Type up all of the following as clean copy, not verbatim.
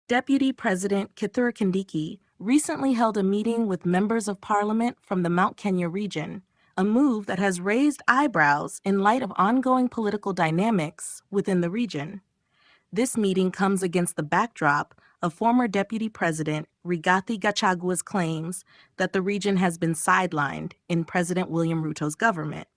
Deputy President Kithure Kindiki recently held a meeting with members of parliament from the Mount Kenya region, a move that has raised eyebrows in light of ongoing political dynamics within the region. This meeting comes against the backdrop of former Deputy President Rigathi Gachagua's claims that the region has been sidelined in President William Ruto's government.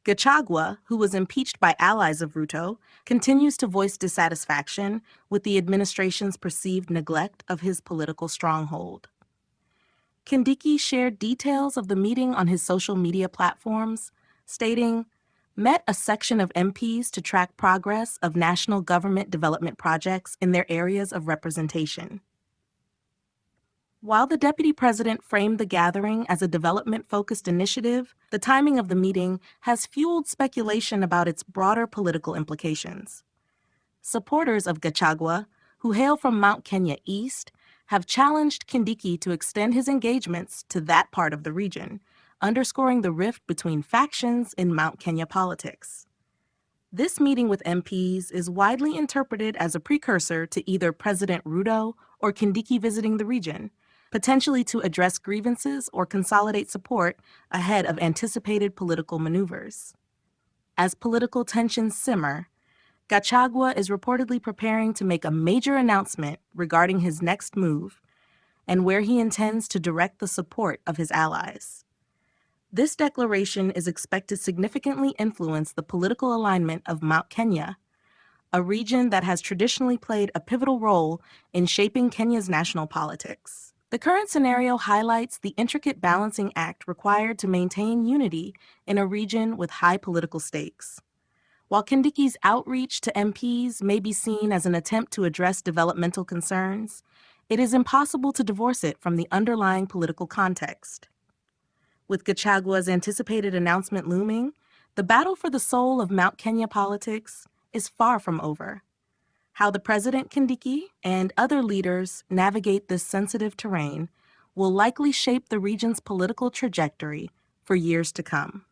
Gachagua, who was impeached by allies of Ruto, continues to voice dissatisfaction with the administration's perceived neglect of his political stronghold. Kindiki shared details of the meeting on his social media platforms, stating, "Met a section of MPs to track progress of national government development projects in their areas of representation." While the deputy president framed the gathering as a development-focused initiative, the timing of the meeting has fueled speculation about its broader political implications. Supporters of Gachagua, who hail from Mount Kenya East, have challenged Kindiki to extend his engagements to that part of the region, underscoring the rift between factions in Mount Kenya politics. This meeting with MPs is widely interpreted as a precursor to either President Ruto or Kindiki visiting the region, potentially to address grievances or consolidate support ahead of anticipated political maneuvers. As political tensions simmer, Gachagua is reportedly preparing to make a major announcement regarding his next move and where he intends to direct the support of his allies. This declaration is expected to significantly influence the political alignment of Mount Kenya, a region that has traditionally played a pivotal role in shaping Kenya's national politics. The current scenario highlights the intricate balancing act required to maintain unity in a region with high political stakes. While Kindiki's outreach to MPs may be seen as an attempt to address developmental concerns, it is impossible to divorce it from the underlying political context. With Gachagua's anticipated announcement looming, the battle for the soul of Mount Kenya politics is far from over. How the President Kindiki and other leaders navigate this sensitive terrain will likely shape the region's political trajectory for years to come.